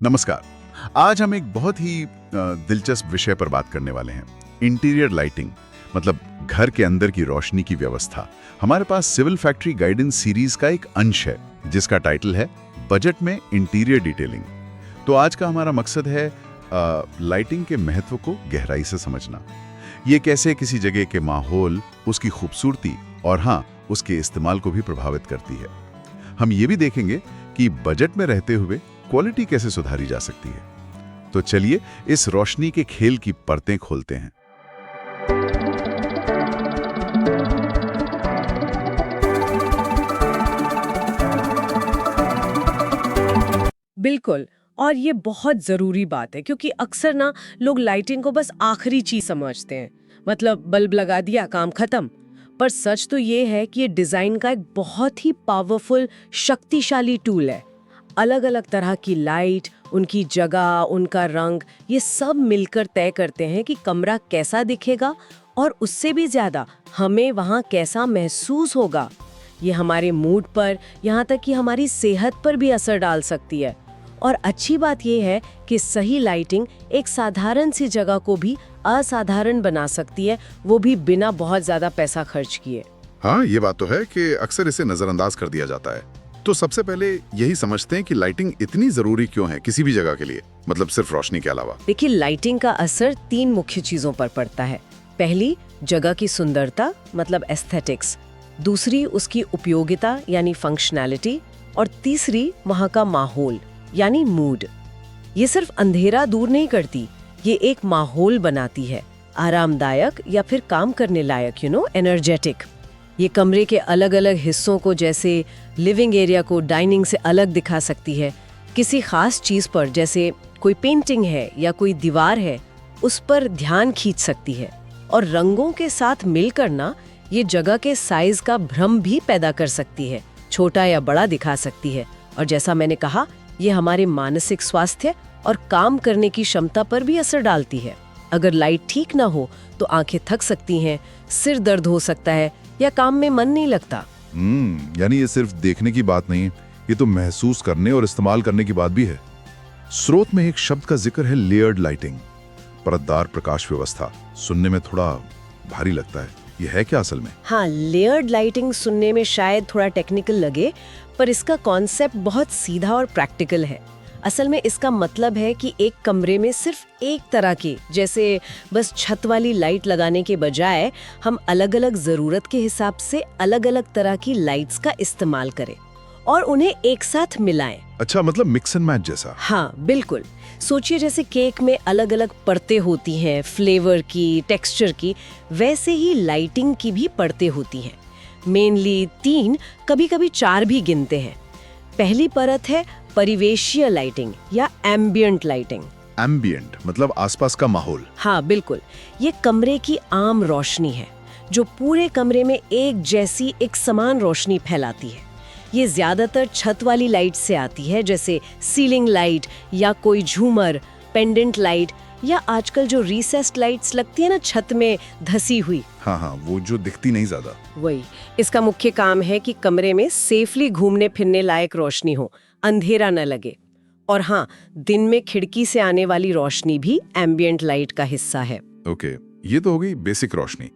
नमस्कार। आज हम एक बहुत ही दिलचस्प विषय पर बात करने वाले हैं। इंटीरियर लाइटिंग, मतलब घर के अंदर की रोशनी की व्यवस्था। हमारे पास सिविल फैक्ट्री गाइडेंस सीरीज का एक अंश है जिसका टाइटल है बजट में इंटीरियर डिटेलिंग। तो आज का हमारा मकसद है लाइटिंग के महत्व को गहराई से समझना। ये कैसे किसी जगह के माहौल, उसकी खूबसूरती और हाँ, उसके इस्तेमाल को भी प्रभावित करती है। हम ये भी देखेंगे कि बजट में रहते हुए क्वालिटी कैसे सुधारी जा सकती है। तो चलिए इस रोशनी के खेल की परतें खोलते हैं। बिल्कुल। और ये बहुत ज़रूरी बात है क्योंकि अक्सर ना लोग लाइटिंग को बस आखिरी चीज समझते हैं, मतलब बल्ब लगा दिया काम खत्म। पर सच तो ये है कि ये डिज़ाइन का एक बहुत ही पावरफुल, शक्तिशाली टूल है। अलग अलग तरह की लाइट, उनकी जगह, उनका रंग, ये सब मिलकर तय करते हैं कि कमरा कैसा दिखेगा और उससे भी ज़्यादा हमें वहाँ कैसा महसूस होगा। ये हमारे मूड पर, यहाँ तक कि हमारी सेहत पर भी असर डाल सकती है। और अच्छी बात यह है कि सही लाइटिंग एक साधारण सी जगह को भी असाधारण बना सकती है, वो भी बिना बहुत ज़्यादा पैसा खर्च किए। हाँ, ये बात तो है कि अक्सर इसे नजरअंदाज कर दिया जाता है। तो सबसे पहले यही समझते हैं कि लाइटिंग इतनी जरूरी क्यों है किसी भी जगह के लिए, मतलब सिर्फ रोशनी के अलावा। देखिए, लाइटिंग का असर 3 मुख्य चीजों पर पड़ता है। पहली, जगह की सुंदरता, मतलब एस्थेटिक्स। दूसरी, उसकी उपयोगिता यानी फंक्शनैलिटी। और तीसरी, वहाँ का माहौल यानी मूड। ये सिर्फ अंधेरा दूर नहीं करती, ये एक माहौल बनाती है, आरामदायक या फिर काम करने लायक, एनर्जेटिक। ये कमरे के अलग अलग हिस्सों को, जैसे लिविंग एरिया को डाइनिंग से अलग दिखा सकती है। किसी खास चीज पर, जैसे कोई पेंटिंग है या कोई दीवार है, उस पर ध्यान खींच सकती है। और रंगों के साथ मिलकर ना, ये जगह के साइज का भ्रम भी पैदा कर सकती है, छोटा या बड़ा दिखा सकती है। और जैसा मैंने कहा, ये हमारे मानसिक स्वास्थ्य और काम करने की क्षमता पर भी असर डालती है। अगर लाइट ठीक ना हो तो आंखें थक सकती हैं, सिर दर्द हो सकता है या काम में मन नहीं लगता। यानी ये सिर्फ देखने की बात नहीं, ये तो महसूस करने और इस्तेमाल करने की बात भी है। स्रोत में एक शब्द का जिक्र है, लेयर्ड लाइटिंग, परतदार प्रकाश व्यवस्था। सुनने में थोड़ा भारी लगता है, ये है क्या असल में? हाँ, लेयर्ड लाइटिंग सुनने में शायद थोड़ा टेक्निकल लगे, पर इसका कॉन्सेप्ट बहुत सीधा और प्रैक्टिकल है। असल में इसका मतलब है कि एक कमरे में सिर्फ एक तरह की, जैसे बस छत वाली लाइट लगाने के बजाय हम अलग अलग ज़रूरत के हिसाब से अलग अलग तरह की लाइट्स का इस्तेमाल करें और उन्हें एक साथ मिलाएं। अच्छा, मतलब मिक्स एंड मैच जैसा? हाँ, बिल्कुल। सोचिए जैसे केक में अलग अलग परतें होती हैं, फ्लेवर की, टेक्सचर की, वैसे ही लाइटिंग की भी परतें होती हैं। मेनली 3, कभी कभी 4 भी गिनते हैं। पहली परत है परिवेशीय लाइटिंग या एम्बियंट लाइटिंग। एम्बियंट मतलब आसपास का माहौल? हाँ, बिल्कुल। ये कमरे की आम रोशनी है जो पूरे कमरे में एक जैसी, एक समान रोशनी फैलाती है। ये ज्यादातर छत वाली लाइट से आती है, जैसे सीलिंग लाइट या कोई झूमर, पेंडेंट लाइट, या आजकल जो रिसेस्ड लाइट्स लगती है ना छत में धसी हुई। हाँ, वो जो दिखती नहीं ज्यादा। वही। इसका मुख्य काम है कि कमरे में सेफली घूमने फिरने लायक रोशनी हो, अंधेरा न लगे। और हाँ, दिन में खिड़की से आने वाली रोशनी भी एम्बियंट लाइट का हिस्सा है। ओके, ये तो हो गई बेसिक रोशनी।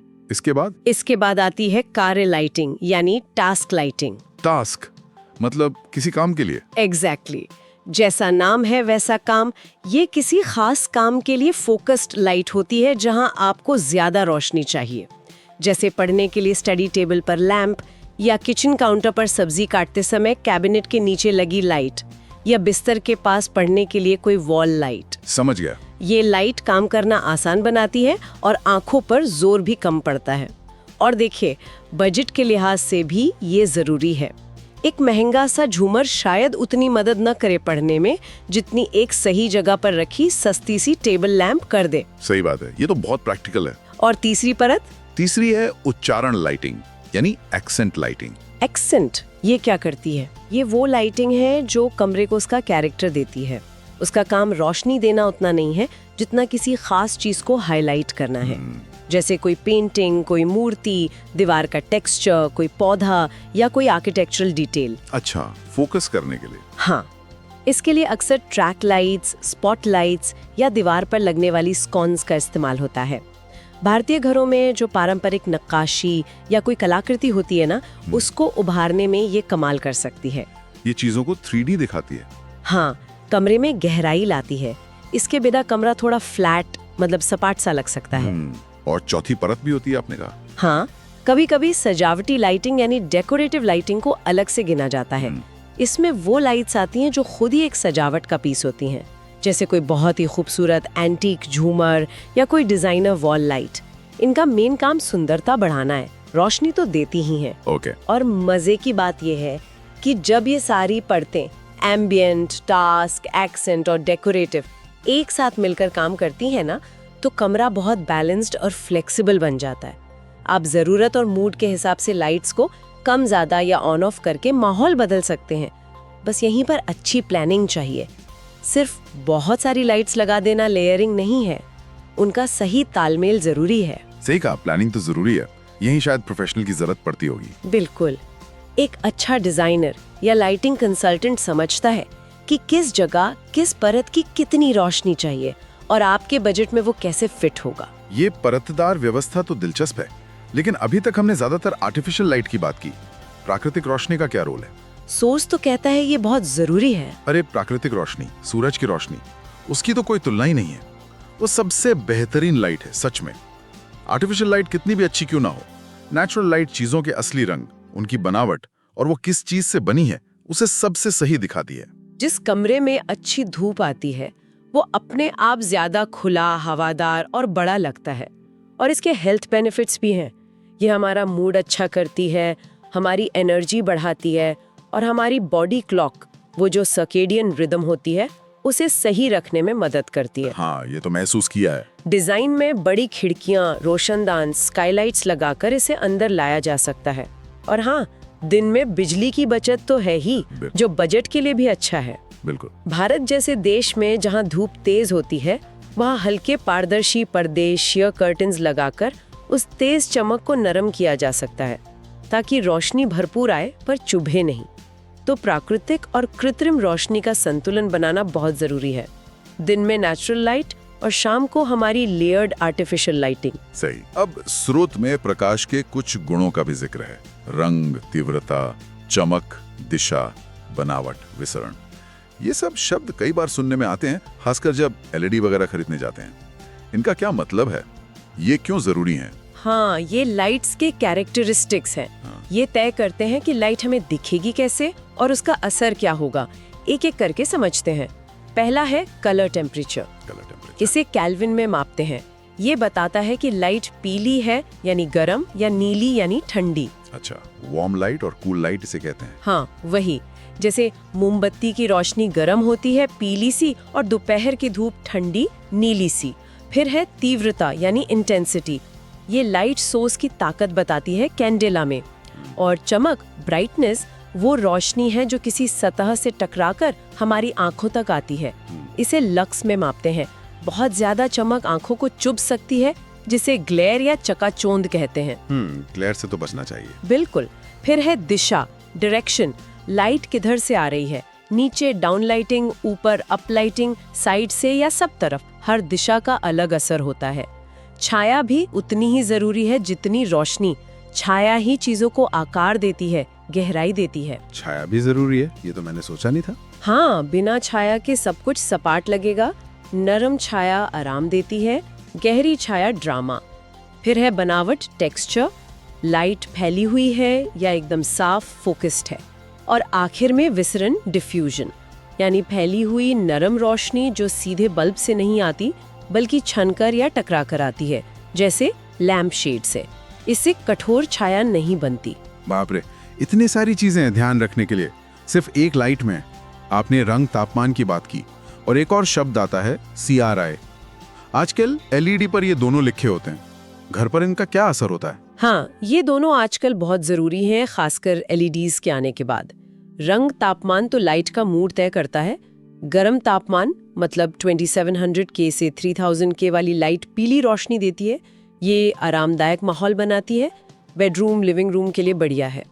इसके बाद आती है कार्य लाइटिंग यानी टास्क लाइटिंग। टास्क मतलब किसी काम के लिए? एग्जैक्टली। जैसा नाम है वैसा काम। ये किसी खास काम के लिए फोकस्ड लाइट होती है जहां आपको ज्यादा रोशनी चाहिए, जैसे पढ़ने के लिए स्टडी टेबल पर लैंप, या किचन काउंटर पर सब्जी काटते समय कैबिनेट के नीचे लगी लाइट, या बिस्तर के पास पढ़ने के लिए कोई वॉल लाइट। समझ गया। ये लाइट काम करना आसान बनाती है और आंखों पर जोर भी कम पड़ता है। और देखिए, बजट के लिहाज से भी ये जरूरी है। एक महंगा सा झूमर शायद उतनी मदद न करे पढ़ने में जितनी एक सही जगह पर रखी सस्ती सी टेबल लैंप कर दे। सही बात है, ये तो बहुत प्रैक्टिकल है। और तीसरी परत? तीसरी है उच्चारण लाइटिंग यानी एक्सेंट लाइटिंग। एक्सेंट ये क्या करती है? ये वो लाइटिंग है जो कमरे को उसका कैरेक्टर देती है। उसका काम रोशनी देना उतना नहीं है जितना किसी खास चीज को हाईलाइट करना है। जैसे कोई पेंटिंग, कोई मूर्ति, दीवार का टेक्सचर, कोई पौधा या कोई आर्किटेक्चरल डिटेल। अच्छा, फोकस करने के लिए। हाँ, इसके लिए अक्सर ट्रैक लाइट्स, स्पॉट लाइट्स या दीवार पर लगने वाली स्कॉन्स का इस्तेमाल होता है। भारतीय घरों में जो पारंपरिक नक्काशी या कोई कलाकृति होती है ना, उसको उभारने में ये कमाल कर सकती है। ये चीजों को 3D दिखाती है। हाँ, कमरे में गहराई लाती है। इसके बिना कमरा थोड़ा फ्लैट मतलब सपाट सा लग सकता है। और चौथी परत भी होती है, आपने कहा। हाँ, कभी कभी सजावटी लाइटिंग यानी डेकोरेटिव लाइटिंग को अलग से गिना जाता है। इसमें वो लाइट्स आती हैं जो खुद ही एक सजावट का पीस होती हैं, जैसे कोई बहुत ही खूबसूरत एंटीक झूमर या कोई डिजाइनर वॉल लाइट। इनका मेन काम सुंदरता बढ़ाना है, रोशनी तो देती ही हैं। ओके। और मजे की बात यह है कि जब ये सारी परतें एम्बियंट, टास्क, एक्सेंट और डेकोरेटिव एक साथ मिलकर काम करती हैं ना, तो कमरा बहुत बैलेंस्ड और फ्लेक्सिबल बन जाता है। आप जरूरत और मूड के हिसाब से लाइट्स को कम ज्यादा या ऑन ऑफ करके माहौल बदल सकते हैं। बस यहीं पर अच्छी प्लानिंग चाहिए। सिर्फ बहुत सारी लाइट्स लगा देना लेयरिंग नहीं है, उनका सही तालमेल जरूरी है। सही कहा, प्लानिंग तो जरूरी है। यही शायद प्रोफेशनल की जरूरत पड़ती होगी। बिल्कुल। एक अच्छा डिजाइनर या लाइटिंग कंसल्टेंट समझता है कि किस जगह किस परत की कितनी रोशनी चाहिए और आपके बजट में वो कैसे फिट होगा। ये परतदार व्यवस्था तो दिलचस्प है, लेकिन अभी तक हमने ज्यादातर आर्टिफिशियल लाइट की बात की। प्राकृतिक रोशनी का क्या रोल है? सोर्स तो कहता है ये बहुत जरूरी है। अरे प्राकृतिक रोशनी, सूरज की रोशनी, उसकी तो कोई तुलना ही नहीं है। वो सबसे बेहतरीन लाइट है सच में। आर्टिफिशियल लाइट कितनी भी अच्छी क्यों ना हो, नेचुरल लाइट चीजों के असली रंग, उनकी बनावट और वो किस चीज से बनी है उसे सबसे सही दिखाती है। जिस कमरे में अच्छी धूप आती है वो अपने आप ज्यादा खुला, हवादार और बड़ा लगता है। और इसके हेल्थ बेनिफिट्स भी हैं। ये हमारा मूड अच्छा करती है, हमारी एनर्जी बढ़ाती है और हमारी बॉडी क्लॉक, वो जो सर्केडियन रिदम होती है, उसे सही रखने में मदद करती है। हाँ, ये तो महसूस किया है। डिजाइन में बड़ी खिड़कियां, रोशनदान, स्काईलाइट्स लगाकर इसे अंदर लाया जा सकता है। और हाँ, दिन में बिजली की बचत तो है ही, जो बजट के लिए भी अच्छा है। बिल्कुल। भारत जैसे देश में जहाँ धूप तेज होती है, वहाँ हल्के पारदर्शी पर्दे, शेयर कर्टन्स लगाकर उस तेज चमक को नरम किया जा सकता है, ताकि रोशनी भरपूर आए पर चुभे नहीं। तो प्राकृतिक और कृत्रिम रोशनी का संतुलन बनाना बहुत जरूरी है। दिन में नेचुरल लाइट और शाम को हमारी लेयर्ड आर्टिफिशियल लाइटिंग। सही। अब स्रोत में प्रकाश के कुछ गुणों का भी जिक्र है। रंग, तीव्रता, चमक, दिशा, बनावट, विसरण। ये सब शब्द कई बार सुनने में आते हैं, खासकर जब एलईडी वगैरह खरीदने जाते हैं। इनका क्या मतलब है? ये क्यों जरूरी है? हाँ, ये लाइट्स के कैरेक्टरिस्टिक्स हैं। ये तय करते हैं कि लाइट हमें दिखेगी कैसे और उसका असर क्या होगा। एक एक करके समझते हैं। पहला है कलर टेम्परेचर। इसे केल्विन में मापते हैं। ये बताता है कि लाइट पीली है यानी गर्म या नीली यानी ठंडी। अच्छा, वार्म लाइट और कूल लाइट इसे कहते हैं। हाँ, वही। जैसे मोमबत्ती की रोशनी गर्म होती है, पीली सी, और दोपहर की धूप ठंडी, नीली सी। फिर है तीव्रता यानी इंटेंसिटी। ये लाइट सोर्स की ताकत बताती है कैंडेला में। और चमक, ब्राइटनेस, वो रोशनी है जो किसी सतह से टकराकर हमारी आंखों तक आती है। इसे लक्स में मापते हैं। बहुत ज्यादा चमक आंखों को चुभ सकती है, जिसे ग्लेयर या चकाचौंध कहते हैं। ग्लेयर से तो बचना चाहिए। बिल्कुल। फिर है दिशा, डायरेक्शन। लाइट किधर से आ रही है, नीचे डाउन लाइटिंग, ऊपर अप लाइटिंग, साइड से या सब तरफ, हर दिशा का अलग असर होता है। छाया भी उतनी ही जरूरी है जितनी रोशनी। छाया ही चीजों को आकार देती है, गहराई देती है। छाया भी जरूरी है, ये तो मैंने सोचा नहीं था। हाँ, बिना छाया के सब कुछ सपाट लगेगा। नरम छाया आराम देती है, गहरी छाया ड्रामा। फिर है बनावट, टेक्सचर। लाइट फैली हुई है या एकदम साफ फोकस्ड है। और आखिर में विसरण, डिफ्यूजन, यानी फैली हुई नरम रोशनी जो सीधे बल्ब से नहीं आती बल्कि छनकर या टकराकर आती है, जैसे लैंप शेड से। इससे कठोर छाया नहीं बनती। बाप रे, इतनी सारी चीजें ध्यान रखने के लिए सिर्फ एक लाइट में। आपने रंग, तापमान की बात की, और एक और शब्द आता है CRI। आजकल LED पर ये दोनों लिखे होते हैं। घर पर इनका क्या असर होता है? हाँ, ये दोनों आजकल बहुत जरूरी हैं, खासकर LEDs के आने के बाद। रंग तापमान तो लाइट का मूड तय करता है। गर्म तापमान मतलब 2700 K से 3000 K वाली लाइट पीली रोशनी देती है। ये आरामदायक माहौल बनाती है, बेडरूम, लिविंग रूम के लिए बढ़िया है।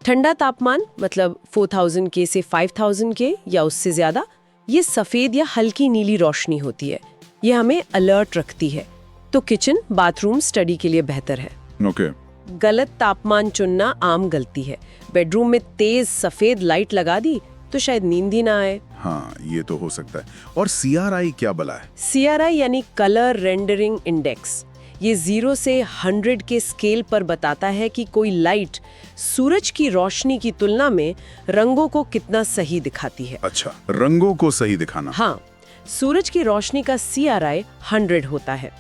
ठंडा तापमान मतलब 4000 के से 5000 के या उससे ज्यादा, ये सफेद या हल्की नीली रोशनी होती है। ये हमें अलर्ट रखती है। तो किचन, बाथरूम, स्टडी के लिए बेहतर है। ओके। गलत तापमान चुनना आम गलती है। बेडरूम में तेज सफेद लाइट लगा दी तो शायद नींद ही ना आए। हाँ, ये तो हो सकता है। और CRI क्या बला है? CRI यानी कलर रेंडरिंग इंडेक्स। ये 0 से 100 के स्केल पर बताता है कि कोई लाइट सूरज की रोशनी की तुलना में रंगों को कितना सही दिखाती है। अच्छा, रंगों को सही दिखाना। हाँ, सूरज की रोशनी का CRI 100 होता है।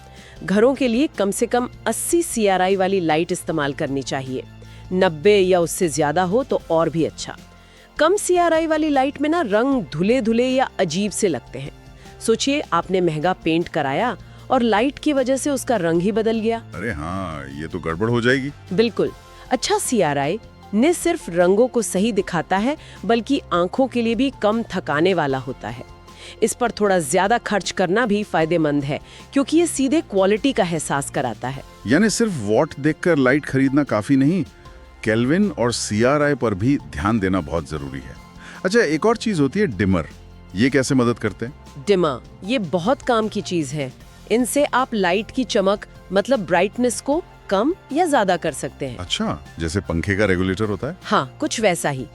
घरों के लिए कम से कम 80 CRI वाली लाइट इस्तेमाल करनी चाहिए। 90 या उससे ज्यादा हो तो और भी अच्छा। कम CRI वाली लाइट में ना रंग धुले धुले या अजीब से लगते हैं। सोचिए, आपने महंगा पेंट कराया और लाइट की वजह से उसका रंग ही बदल गया। अरे हाँ, ये तो गड़बड़ हो जाएगी। बिल्कुल। अच्छा CRI न सिर्फ रंगों को सही दिखाता है बल्कि आंखों के लिए भी कम थकाने वाला होता है। इस पर थोड़ा ज्यादा खर्च करना भी फायदेमंद है क्योंकि ये सीधे क्वालिटी का एहसास कराता है। यानी सिर्फ वॉट देखकर लाइट खरीदना काफी नहीं, केल्विन और CRI पर भी ध्यान देना बहुत जरूरी है। अच्छा, एक और चीज होती है डिमर। ये कैसे मदद करते हैं? डिमर ये बहुत काम की चीज है। इनसे आप लाइट की चमक मतलब ब्राइटनेस को कम या ज्यादा कर सकते हैं। अच्छा, जैसे पंखे का रेगुलेटर होता है? हाँ, कुछ वैसा ही।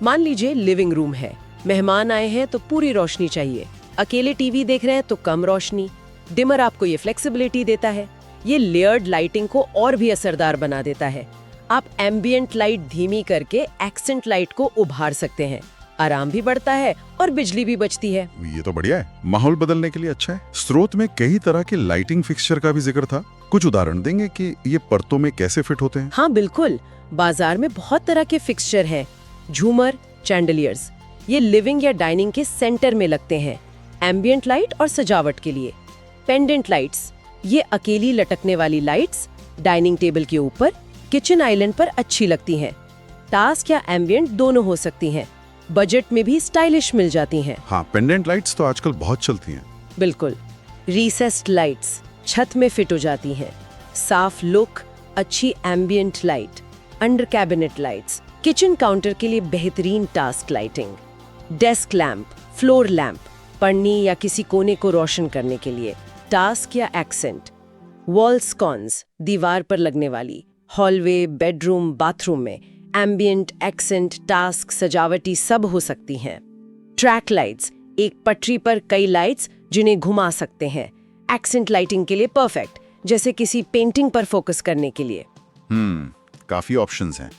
मान लीजिए लिविंग रूम है, मेहमान आए हैं तो पूरी रोशनी चाहिए, अकेले टीवी देख रहे हैं तो कम रोशनी। डिमर आपको ये फ्लेक्सिबिलिटी देता है। ये लेयर्ड लाइटिंग को और भी असरदार बना देता है। आप एम्बियंट लाइट धीमी करके एक्सेंट लाइट को उभार सकते हैं। आराम भी बढ़ता है और बिजली भी बचती है। ये तो बढ़िया है, माहौल बदलने के लिए अच्छा है। स्रोत में कई तरह के लाइटिंग फिक्सचर का भी जिक्र था। कुछ उदाहरण देंगे कि ये परतों में कैसे फिट होते हैं? हाँ बिल्कुल, बाजार में बहुत तरह के फिक्सचर हैं। झूमर, चैंडलियर्स, ये लिविंग या डाइनिंग के सेंटर में लगते हैं, एम्बियंट लाइट और सजावट के लिए। पेंडेंट लाइट्स, ये अकेली लटकने वाली लाइट्स डाइनिंग टेबल के ऊपर, किचन आइलैंड पर अच्छी लगती हैं। टास्क या एम्बियंट दोनों हो सकती हैं। बजट में भी स्टाइलिश मिल जाती हैं। हाँ, पेंडेंट लाइट्स तो आजकल बहुत चलती हैं। बिल्कुल। रिसेस्ड लाइट्स छत में फिट हो जाती हैं। साफ लुक, अच्छी ambient light. Under cabinet lights, kitchen counter के लिए बेहतरीन task lighting. Desk lamp, floor lamp, पढ़ने या किसी कोने को रोशन करने के लिए। टास्क या एक्सेंट। वॉल स्कॉन्स, दीवार पर लगने वाली। हॉलवे, बेडरूम, बाथरूम में एम्बियंट, एक्सेंट, टास्क, सजावटी सब हो सकती हैं। ट्रैक लाइट्स, एक पटरी पर कई लाइट्स जिन्हें घुमा सकते हैं। एक्सेंट लाइटिंग के लिए परफेक्ट, जैसे किसी पेंटिंग पर फोकस करने के लिए। काफी ऑप्शंस हैं।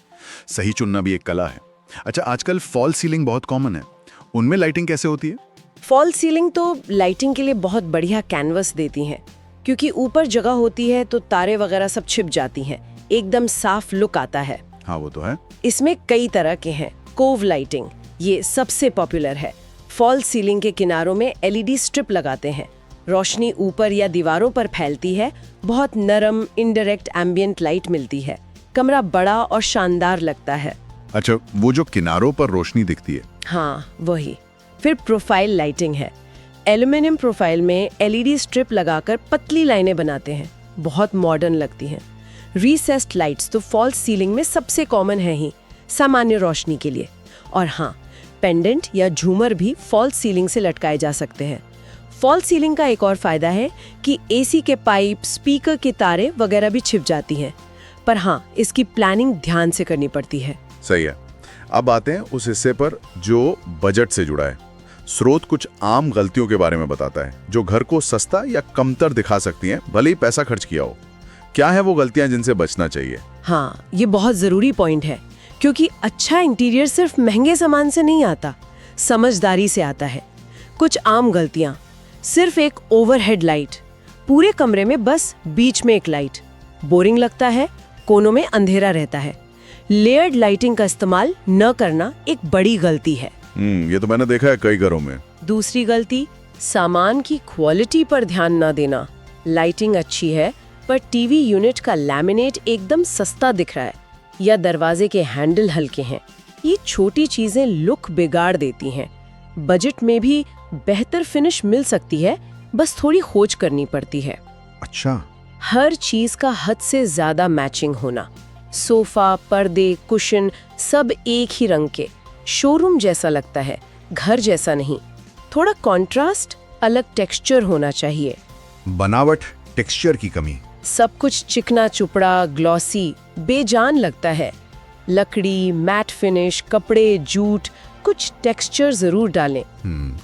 सही चुनना भी एक कला है। अच्छा, आजकल फॉल सीलिंग बहुत कॉमन है, उनमें लाइटिंग कैसे होती है? फॉल सीलिंग तो लाइटिंग के लिए बहुत बढ़िया कैनवस देती हैं, क्योंकि ऊपर जगह होती है तो तारे वगैरह सब छिप जाती हैं। एकदम साफ लुक आता है। हाँ, वो तो है। इसमें कई तरह के हैं। कोव लाइटिंग, ये सबसे पॉपुलर है। फॉल सीलिंग के किनारों में LED स्ट्रिप लगाते हैं। रोशनी ऊपर या दीवारों पर फैलती है। बहुत नरम इनडायरेक्ट एम्बियंट लाइट मिलती है। कमरा बड़ा और शानदार लगता है। अच्छा, वो जो किनारों पर रोशनी दिखती है? हाँ, वही। फिर प्रोफाइल लाइटिंग है। एल्युमिनियम प्रोफाइल में LED स्ट्रिप लगाकर पतली लाइनें बनाते हैं। बहुत मॉडर्न लगती हैं। रिसेस्ड लाइट्स तो फॉल सीलिंग में सबसे कॉमन है ही, सामान्य रोशनी के लिए। और हाँ, पेंडेंट या झूमर भी फॉल सीलिंग से लटकाए जा सकते हैं। फॉल सीलिंग का एक और फायदा है कि AC के पाइप, स्पीकर के तारे वगैरह भी छिप जाती हैं। पर हाँ, इसकी प्लानिंग ध्यान से करनी पड़ती है। सही है। अब आते हैं उस हिस्से पर जो बजट से जुड़ा है। स्रोत कुछ आम गलतियों के बारे में बताता है जो घर को सस्ता या कमतर दिखा सकती हैं, भले ही पैसा खर्च किया हो। क्या है वो गलतियां जिनसे बचना चाहिए? हाँ, ये बहुत जरूरी पॉइंट है, क्योंकि अच्छा इंटीरियर सिर्फ महंगे सामान से नहीं आता, समझदारी से आता है। कुछ आम गलतियां: सिर्फ एक ओवरहेड लाइट, पूरे कमरे में बस बीच में एक लाइट, बोरिंग लगता है, कोनों में अंधेरा रहता है। लेयर्ड लाइटिंग का इस्तेमाल न करना एक बड़ी गलती है। ये तो मैंने देखा है कई घरों में। दूसरी गलती, सामान की क्वालिटी पर ध्यान न देना। लाइटिंग अच्छी है पर टीवी यूनिट का लैमिनेट एकदम सस्ता दिख रहा है या दरवाजे के हैंडल हल्के हैं। ये छोटी चीजें लुक बिगाड़ देती हैं। बजट में भी बेहतर फिनिश मिल सकती है, बस थोड़ी खोज करनी पड़ती है। अच्छा, हर चीज का हद से ज्यादा मैचिंग होना, सोफा, पर्दे, कुशन सब एक ही रंग के, शोरूम जैसा लगता है, घर जैसा नहीं। थोड़ा कंट्रास्ट, अलग टेक्सचर होना चाहिए। बनावट, टेक्सचर की कमी। सब कुछ चिकना चुपड़ा, ग्लॉसी, बेजान लगता है। लकड़ी, मैट फिनिश, कपड़े, जूट, कुछ टेक्सचर जरूर डालें।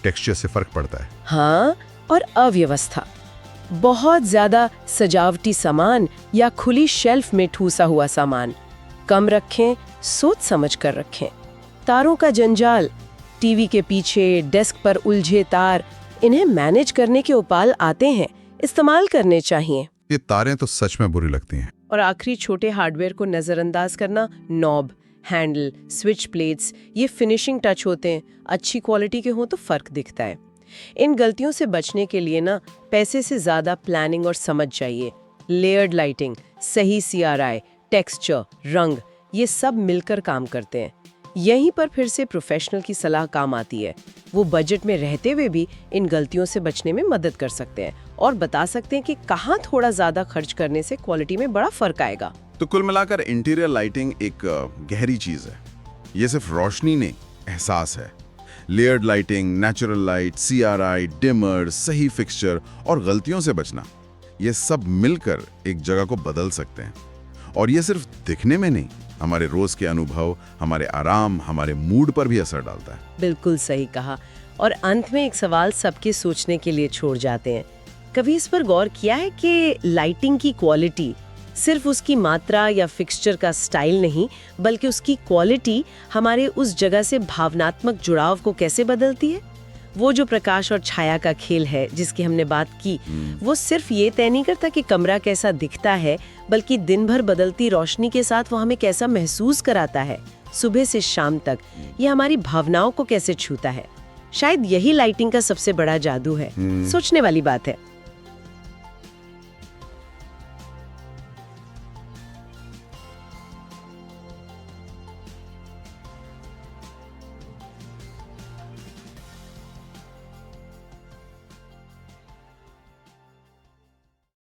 टेक्सचर से फर्क पड़ता है। हाँ, और अव्यवस्था, बहुत ज्यादा सजावटी सामान या खुली शेल्फ में ठूसा हुआ सामान कम रखें, सोच समझ कर रखें। तारों का जंजाल, टीवी के पीछे, डेस्क पर उलझे तार, इन्हें मैनेज करने के उपाय आते हैं, इस्तेमाल करने चाहिए। ये तारें तो सच में बुरी लगती हैं। और आखिरी, छोटे हार्डवेयर को नजरअंदाज करना। नॉब, हैंडल, स्विच प्लेट्स, ये फिनिशिंग टच होते हैं, अच्छी क्वालिटी के हों तो फर्क दिखता है। इन गलतियों से बचने के लिए ना पैसे से ज्यादा प्लानिंग और समझ चाहिए। लेयर्ड लाइटिंग, सही CRI, टेक्सचर, रंग, ये सब मिलकर काम करते हैं। यहीं पर फिर से प्रोफेशनल की सलाह काम आती है। वो बजट में रहते हुए भी इन गलतियों से बचने में मदद कर सकते हैं और बता सकते हैं कि कहाँ थोड़ा ज्यादा खर्च करने से क्वालिटी में बड़ा फर्क आएगा। तो कुल मिलाकर इंटीरियर लाइटिंग एक गहरी चीज है। ये सिर्फ रोशनी नहीं, एहसास है। Layered lighting, natural light, CRI, dimmer, सही फिक्सचर और गलतियों से बचना, ये सब मिलकर एक जगह को बदल सकते हैं। और ये सिर्फ दिखने में नहीं, हमारे रोज के अनुभव, हमारे आराम, हमारे मूड पर भी असर डालता है। बिल्कुल सही कहा। और अंत में एक सवाल सबके सोचने के लिए छोड़ जाते हैं। कभी इस पर गौर किया है कि लाइटिंग की क्वालिटी सिर्फ उसकी मात्रा या फिक्सचर का स्टाइल नहीं, बल्कि उसकी क्वालिटी हमारे उस जगह से भावनात्मक जुड़ाव को कैसे बदलती है? वो जो प्रकाश और छाया का खेल है जिसकी हमने बात की, वो सिर्फ ये तय नहीं करता कि कमरा कैसा दिखता है, बल्कि दिन भर बदलती रोशनी के साथ वो हमें कैसा महसूस कराता है, सुबह से शाम तक। ये हमारी भावनाओं को कैसे छूता है। शायद यही लाइटिंग का सबसे बड़ा जादू है। सोचने वाली बात है।